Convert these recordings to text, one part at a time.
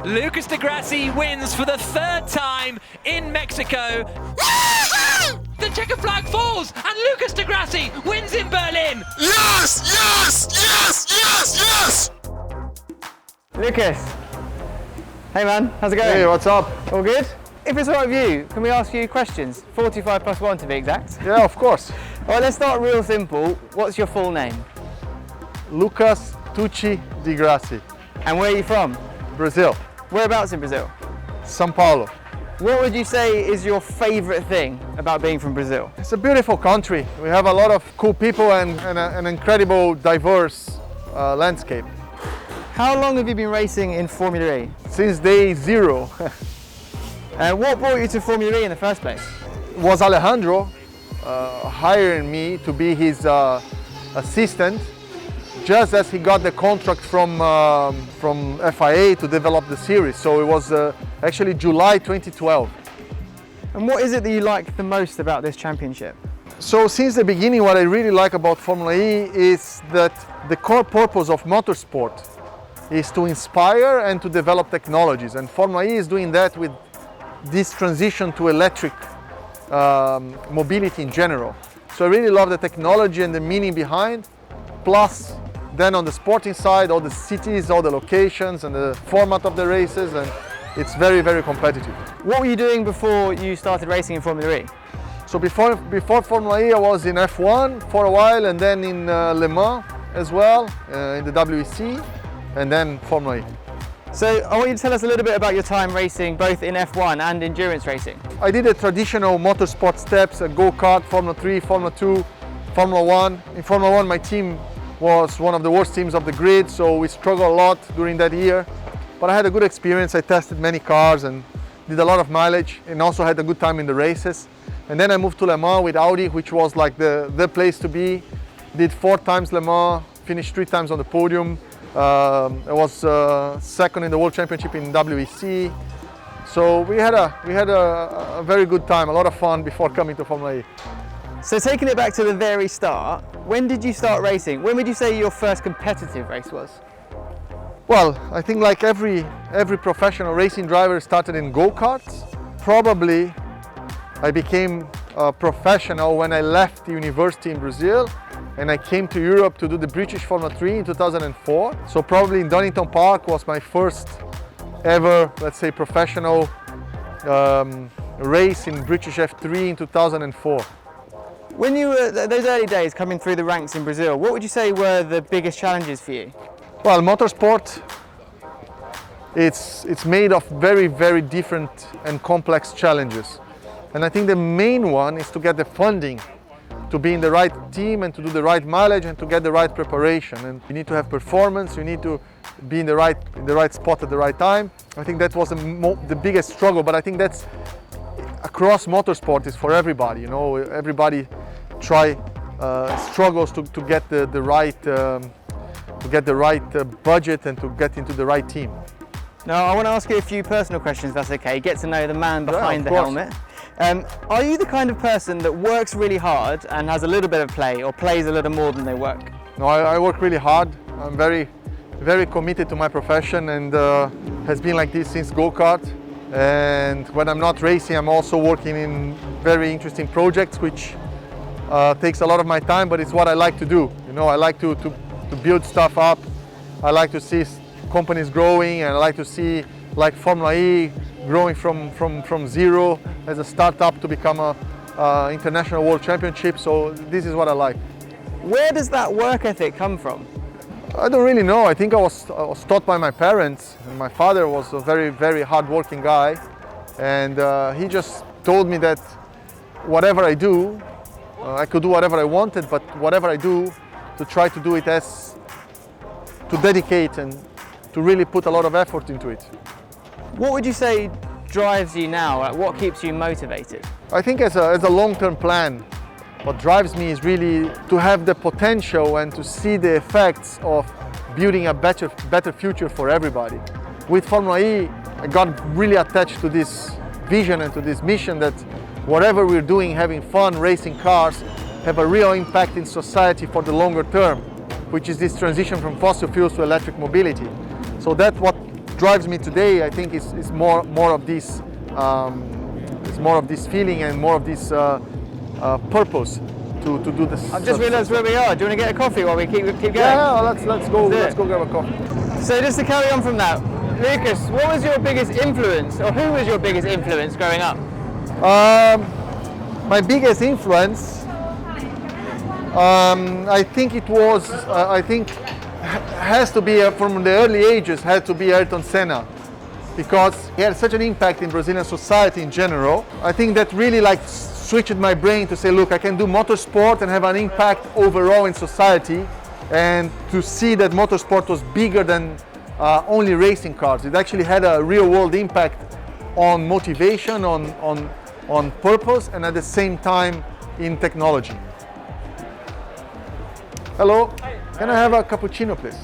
Lucas di Grassi wins for the third time in Mexico. The checkered flag falls and Lucas di Grassi wins in Berlin. Yes, yes, yes, yes, yes! Lucas, hey man, how's it going? Hey, what's up? All good? If it's alright with you, can we ask you questions? 45 plus 1 to be exact. Yeah, of course. Alright, let's start real simple. What's your full name? Lucas di Grassi, And where are you from? Brazil, Whereabouts in Brazil? São Paulo. What would you say is your favourite thing about being from Brazil? It's a beautiful country. We have a lot of cool people and an incredible, diverse landscape. How long have you been racing in Formulary? Since day zero. What brought you to Formulary in the first place? Was Alejandro hiring me to be his assistant, just as he got the contract from FIA to develop the series. So it was actually July 2012. And what is it that you like the most about this championship? So since the beginning, what I really like about Formula E is that the core purpose of motorsport is to inspire and to develop technologies. And Formula E is doing that with this transition to electric mobility in general. So I really love the technology and the meaning behind, plus then on the sporting side, all the cities, all the locations and the format of the races, and it's very, very competitive. What were you doing before you started racing in Formula E? So before Formula E, I was in F1 for a while, and then in Le Mans as well, in the WEC, and then Formula E. So I want you to tell us a little bit about your time racing both in F1 and endurance racing. I did the traditional motorsport steps, go-kart, Formula 3, Formula 2, Formula 1. In Formula 1, my team was one of the worst teams of the grid, so we struggled a lot during that year. But I had a good experience. I tested many cars and did a lot of mileage, and also had a good time in the races. And then I moved to Le Mans with Audi, which was like the place to be. Did 4 times Le Mans, finished 3 times on the podium. I was second in the World Championship in WEC. So we had a very good time, a lot of fun before coming to Formula E. So taking it back to the very start, when did you start racing? When would you say your first competitive race was? Well, I think like every professional racing driver started in go-karts. Probably I became a professional when I left the university in Brazil and I came to Europe to do the British Formula 3 in 2004. So probably in Donington Park was my first ever, let's say, professional race in British F3 in 2004. When you were those early days coming through the ranks in Brazil, what would you say were the biggest challenges for you? Well, motorsport, it's made of very, very different and complex challenges. And I think the main one is to get the funding to be in the right team and to do the right mileage and to get the right preparation. And you need to have performance, you need to be in the right spot at the right time. I think that was the biggest struggle, but I think that's across motorsport is for everybody. You know, everybody struggles to get the right budget and to get into the right team. Now I want to ask you a few personal questions, if that's okay. Get to know the man behind the helmet. Are you the kind of person that works really hard and has a little bit of play, or plays a little more than they work? No, I work really hard. I'm very, very committed to my profession, and has been like this since go-kart. And when I'm not racing, I'm also working in very interesting projects, which takes a lot of my time, but it's what I like to do. You know, I like to build stuff up. I like to see companies growing, and I like to see like Formula E growing from zero as a startup to become a international world championship. So this is what I like. Where does that work ethic come from? I don't really know. I think I was taught by my parents. And my father was a very, very hard-working guy, and he just told me that whatever I do, I could do whatever I wanted, but whatever I do, to try to do it to dedicate and to really put a lot of effort into it. What would you say drives you now? Like, what keeps you motivated? I think as a long-term plan, what drives me is really to have the potential and to see the effects of building a better future for everybody. With Formula E, I got really attached to this vision and to this mission that whatever we're doing, having fun, racing cars, have a real impact in society for the longer term, which is this transition from fossil fuels to electric mobility. So that's what drives me today, I think, is more of this, feeling and more of this purpose to do this. I've just realised where we are. Do you want to get a coffee while we keep going? Yeah, let's go grab a coffee. So just to carry on from that, Lucas, what was your biggest influence, or who was your biggest influence growing up? My biggest influence, I think it was, has to be from the early ages, had to be Ayrton Senna, because he had such an impact in Brazilian society in general. I think that really like switched my brain to say, look, I can do motorsport and have an impact overall in society, and to see that motorsport was bigger than only racing cars. It actually had a real world impact on motivation, on purpose, and at the same time in technology. Hello, can I have a cappuccino, please?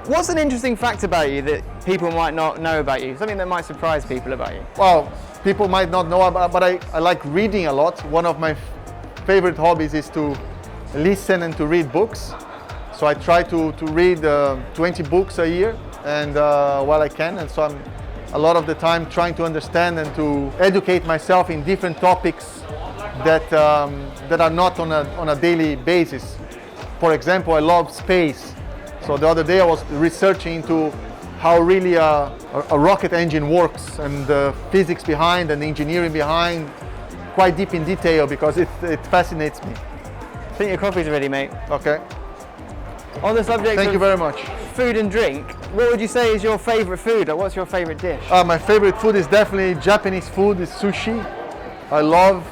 What's an interesting fact about you that people might not know about you? Something that might surprise people about you? Well, people might not know about, but I like reading a lot. One of my favorite hobbies is to listen and to read books. So I try to read 20 books a year, and while I can, and so I'm a lot of the time trying to understand and to educate myself in different topics that are not on a daily basis. For example, I love space. So the other day I was researching into how really a rocket engine works, and the physics behind and the engineering behind, quite deep in detail, because it fascinates me. I think your coffee's ready, mate. Okay. On the subject Thank you very much. Food and drink, what would you say is your favourite food, or what's your favourite dish? My favorite food is definitely Japanese food, is sushi. I love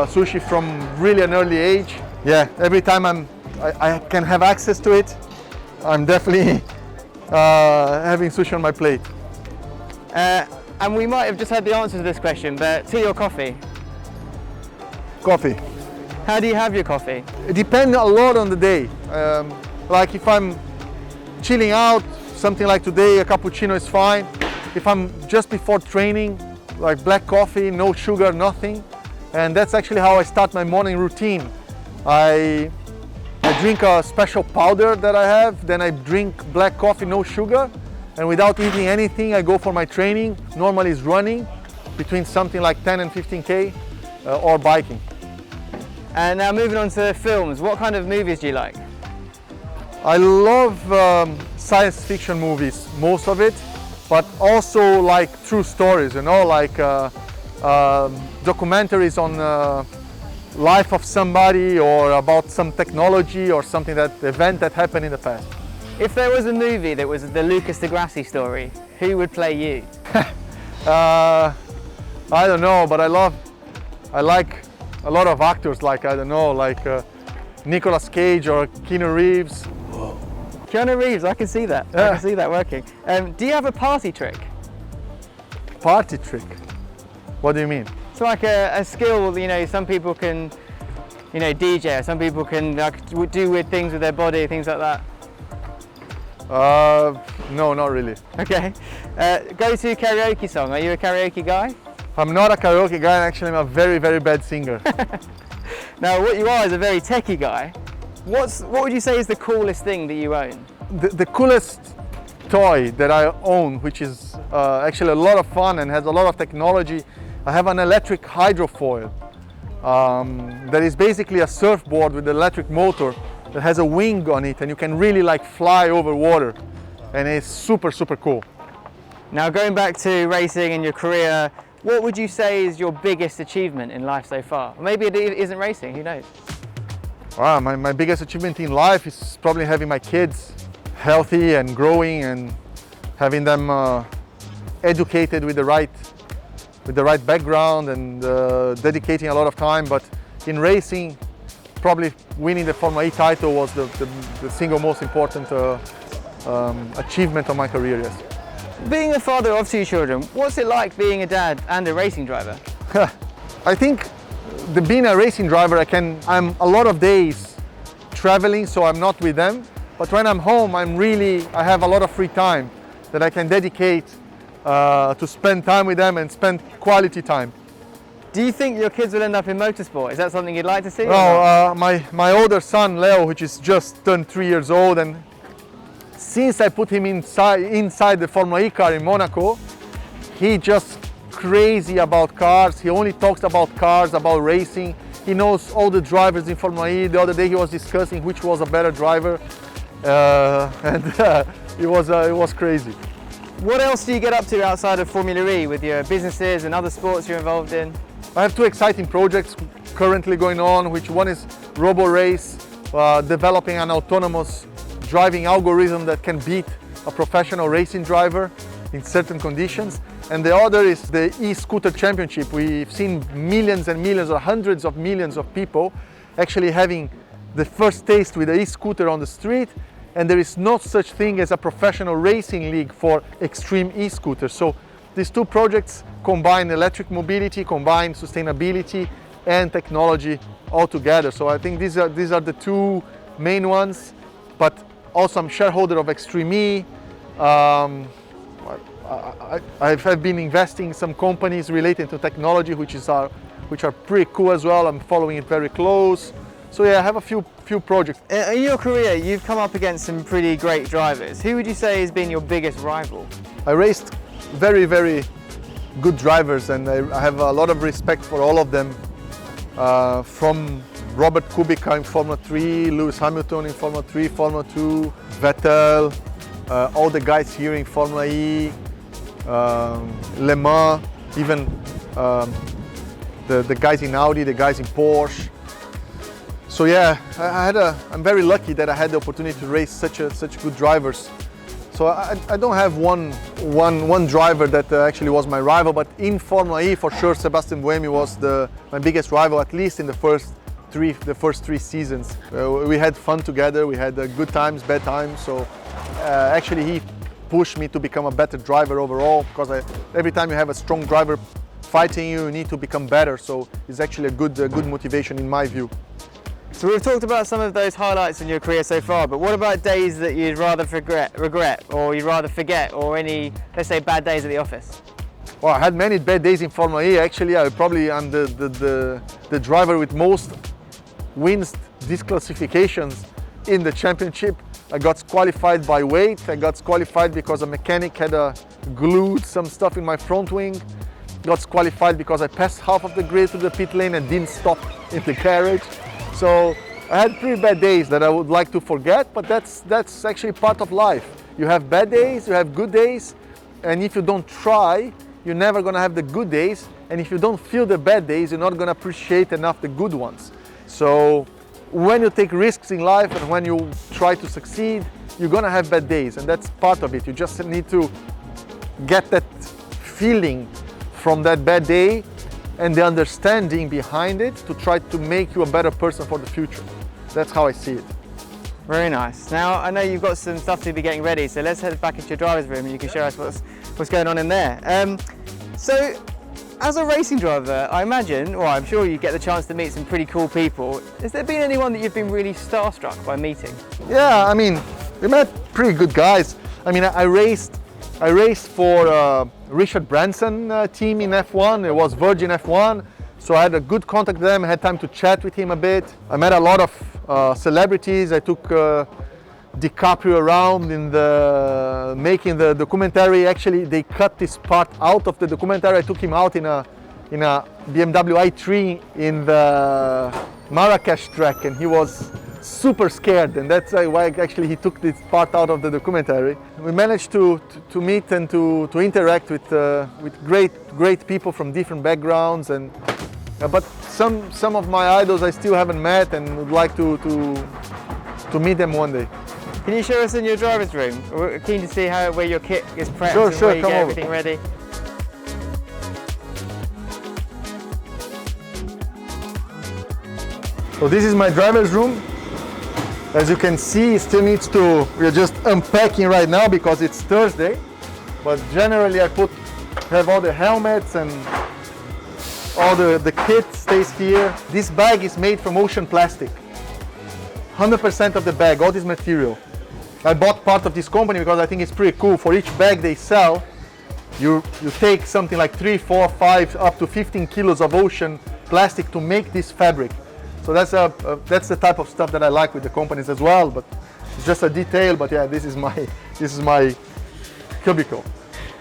sushi from really an early age. Yeah, every time I can have access to it, I'm definitely having sushi on my plate. And we might have just had the answer to this question, but tea or coffee? Coffee. How do you have your coffee? It depends a lot on the day. Like if I'm chilling out, something like today, a cappuccino is fine. If I'm just before training, like black coffee, no sugar, nothing. And that's actually how I start my morning routine. I drink a special powder that I have, then I drink black coffee, no sugar, and without eating anything, I go for my training. Normally it's running, between something like 10 and 15K, or biking. And now moving on to films, what kind of movies do you like? I love science fiction movies, most of it, but also like true stories, you know, like documentaries on life of somebody, or about some technology or something, that event that happened in the past. If there was a movie that was the Lucas di Grassi story, who would play you? I don't know, but I like a lot of actors, like, I don't know, like Nicolas Cage or Keanu Reeves. Keanu Reeves, I can see that. Yeah. I can see that working. Do you have a party trick? Party trick? What do you mean? It's like a skill, you know, some people can, you know, DJ, or some people can like, do weird things with their body, things like that. No, not really. Okay. Go-to karaoke song, are you a karaoke guy? I'm not a karaoke guy, and actually I'm a very, very bad singer. Now, what you are is a very techie guy. What would you say is the coolest thing that you own? The coolest toy that I own, which is actually a lot of fun and has a lot of technology, I have an electric hydrofoil that is basically a surfboard with an electric motor that has a wing on it, and you can really like fly over water, and it's super, super cool. Now, going back to racing and your career, what would you say is your biggest achievement in life so far? Maybe it isn't racing, who knows? Wow, my biggest achievement in life is probably having my kids healthy and growing, and having them educated with the right background, and dedicating a lot of time. But in racing, probably winning the Formula E title was the single most important achievement of my career, yes. Being a father of two children, what's it like being a dad and a racing driver? I think being a racing driver, I'm a lot of days traveling, so I'm not with them. But when I'm home, I have a lot of free time that I can dedicate to spend time with them and spend quality time. Do you think your kids will end up in motorsport? Is that something you'd like to see? No, my older son, Leo, which is just turned 3 years old, and since I put him inside the Formula E car in Monaco, he just crazy about cars. He only talks about cars, about racing. He knows all the drivers in Formula E. The other day he was discussing which was a better driver, it was crazy. What else do you get up to outside of Formulary with your businesses and other sports you're involved in? I have two exciting projects currently going on, which one is Robo Race, developing an autonomous driving algorithm that can beat a professional racing driver in certain conditions. And the other is the e-scooter championship. We've seen millions and millions or hundreds of millions of people actually having the first taste with the e-scooter on the street, and there is no such thing as a professional racing league for extreme e-scooters. So these two projects combine electric mobility, combine sustainability and technology all together. So I think these are the two main ones, but also I'm shareholder of Extreme E. I've been investing in some companies related to technology, which are pretty cool as well. I'm following it very close. So yeah, I have a few projects. In your career, you've come up against some pretty great drivers. Who would you say has been your biggest rival? I raced very, very good drivers, and I have a lot of respect for all of them. From Robert Kubica in Formula 3, Lewis Hamilton in Formula 3, Formula 2, Vettel, all the guys here in Formula E, Le Mans, even the guys in Audi, the guys in Porsche. So yeah, I'm very lucky that I had the opportunity to race such good drivers. So I don't have one driver that actually was my rival, but in Formula E for sure Sebastian Buemi was my biggest rival, at least in the first three seasons. We had fun together, we had good times, bad times. So actually he pushed me to become a better driver overall, because every time you have a strong driver fighting you, you need to become better. So it's actually a good motivation in my view. So we've talked about some of those highlights in your career so far, but what about days that you'd rather regret, or you'd rather forget, or any, let's say, bad days at the office? Well, I had many bad days in Formula E. Actually, I probably am the driver with most wins disqualifications in the championship. I got disqualified by weight. I got disqualified because a mechanic had glued some stuff in my front wing. Got disqualified because I passed half of the grid to the pit lane and didn't stop in the garage. So I had pretty bad days that I would like to forget, but that's actually part of life. You have bad days, you have good days, and if you don't try, you're never gonna have the good days, and if you don't feel the bad days, you're not gonna appreciate enough the good ones. So when you take risks in life and when you try to succeed, you're gonna have bad days, and that's part of it. You just need to get that feeling from that bad day and the understanding behind it to try to make you a better person for the future. That's how I see it. Very nice. Now, I know you've got some stuff to be getting ready, so let's head back into your driver's room and you can show us what's going on in there. So, as a racing driver, I imagine, or I'm sure you get the chance to meet some pretty cool people. Has there been anyone that you've been really starstruck by meeting? Yeah, I mean, we met pretty good guys. I mean, I raced for Richard Branson team in F1. It was Virgin F1, so I had a good contact with them. I had time to chat with him a bit. I met a lot of celebrities. I took DiCaprio around in making the documentary. Actually, they cut this part out of the documentary. I took him out in a BMW i3 in the Marrakech track, and he was super scared, and that's why actually he took this part out of the documentary. We managed to meet and to interact with great people from different backgrounds, and but some of my idols I still haven't met and would like to meet them one day. Can you show us in your driver's room? We're keen to see where your kit is prepped Sure, and where you come get over. everything ready. So this is my driver's room. As you can see, it still needs to, we're just unpacking right now because it's Thursday. But generally I have all the helmets and all the kit stays here. This bag is made from ocean plastic. 100% of the bag, all this material. I bought part of this company because I think it's pretty cool. For each bag they sell, you take something like 3, 4, 5, up to 15 kilos of ocean plastic to make this fabric. So that's the type of stuff that I like with the companies as well. But It's just a detail, but yeah, this is my cubicle.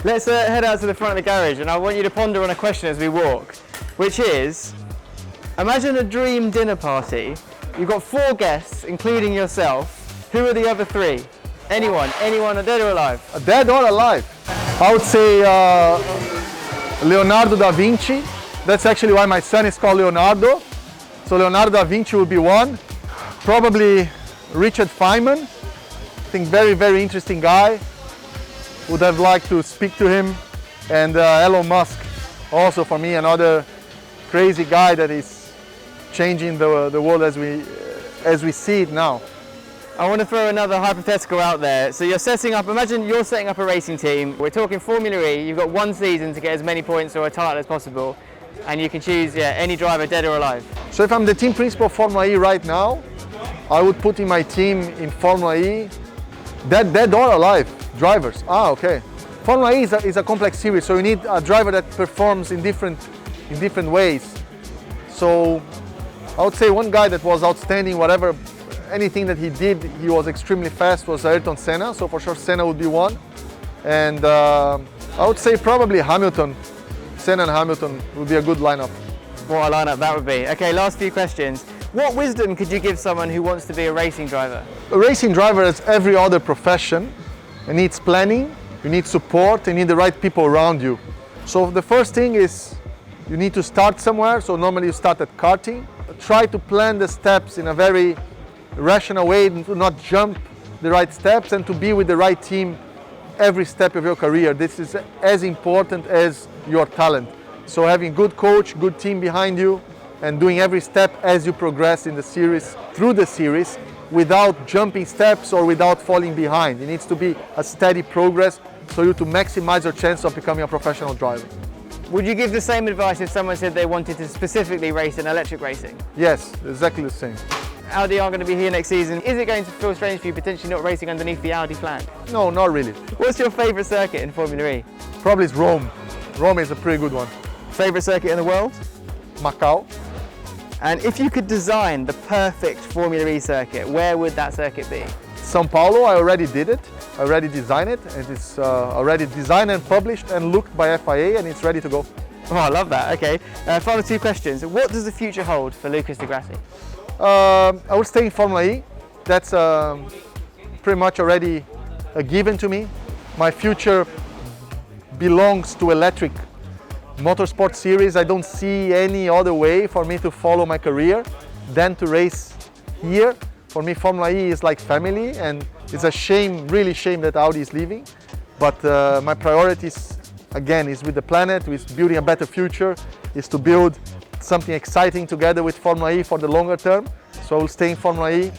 Let's head out to the front of the garage, and I want you to ponder on a question as we walk, which is, imagine a dream dinner party. You've got 4 guests, including yourself. Who are the other 3? Anyone, dead or alive? Dead or alive? I would say Leonardo da Vinci. That's actually why my son is called Leonardo. So Leonardo da Vinci will be one. Probably Richard Feynman. I think very, very interesting guy. Would have liked to speak to him. And Elon Musk, also for me, another crazy guy that is changing the world as we see it now. I want to throw another hypothetical out there. So you're setting up, imagine you're setting up a racing team. We're talking Formulary. You've got 1 season to get as many points or a title as possible. And you can choose any driver, dead or alive. So if I'm the team principal of Formula E right now, I would put in my team in Formula E, dead or alive drivers. Okay. Formula E is a complex series, so you need a driver that performs in different ways. So I would say one guy that was outstanding, anything that he did, he was extremely fast, was Ayrton Senna. So for sure Senna would be one. And I would say probably Hamilton. Senna and Hamilton would be a good lineup. What a lineup that would be. Okay, last few questions. What wisdom could you give someone who wants to be a racing driver? A racing driver, as every other profession, it needs planning, you need support, you need the right people around you. So the first thing is you need to start somewhere. So normally you start at karting. Try to plan the steps in a very rational way, to not jump the right steps, and to be with the right team every step of your career. This is as important as your talent. So having good coach, good team behind you, and doing every step as you progress in the series, through the series, without jumping steps or without falling behind. It needs to be a steady progress for you to maximize your chance of becoming a professional driver. Would you give the same advice if someone said they wanted to specifically race in electric racing? Yes, exactly the same. Audi aren't going to be here next season. Is it going to feel strange for you potentially not racing underneath the Audi flag? No, not really. What's your favourite circuit in Formula E? Probably it's Rome. Rome is a pretty good one. Favourite circuit in the world? Macau. And if you could design the perfect Formula E circuit, where would that circuit be? São Paulo, I already did it. I already designed it, and it's already designed and published and looked by FIA, and it's ready to go. Oh, I love that. Okay. Final 2 questions. What does the future hold for Lucas di Grassi? I would stay in Formula E. That's pretty much already a given to me. My future belongs to electric motorsport series. I don't see any other way for me to follow my career than to race here. For me, Formula E is like family, and it's a shame, really shame that Audi is leaving. But my priorities, again, is with the planet, with building a better future, is to build something exciting together with Formula E for the longer term. So I will stay in Formula E,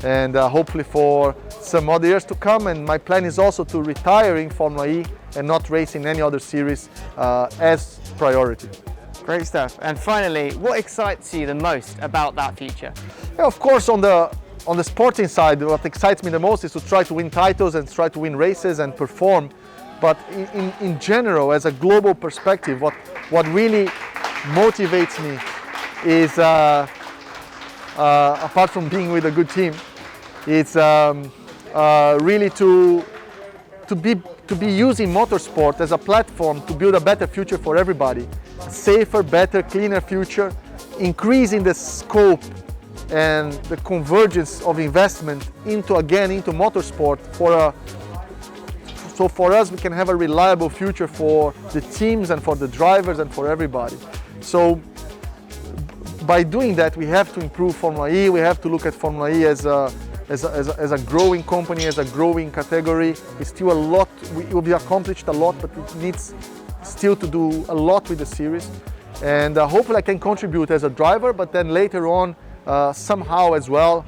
and hopefully for some other years to come. And my plan is also to retire in Formula E and not race in any other series as priority. Great stuff. And finally, what excites you the most about that future? Yeah, of course, on the sporting side, what excites me the most is to try to win titles and try to win races and perform. But in general, as a global perspective, what really motivates me is, apart from being with a good team, it's really to be using motorsport as a platform to build a better future for everybody. A safer, better, cleaner future, increasing the scope and the convergence of investment into motorsport so for us we can have a reliable future for the teams and for the drivers and for everybody. So by doing that, we have to improve Formula E. We have to look at Formula E as a growing company, as a growing category. It's still a lot, we accomplished a lot, but it needs still to do a lot with the series. And hopefully I can contribute as a driver, but then later on somehow as well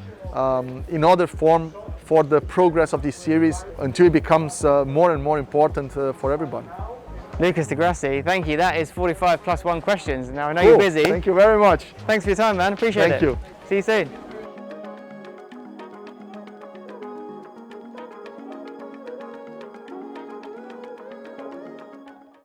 in other form for the progress of this series until it becomes more and more important for everybody. Lucas di Grassi, thank you. That is 45 plus 1 questions. Now I know Cool. you're busy. Thank you very much. Thanks for your time, man. Appreciate it. Thank you. See you soon.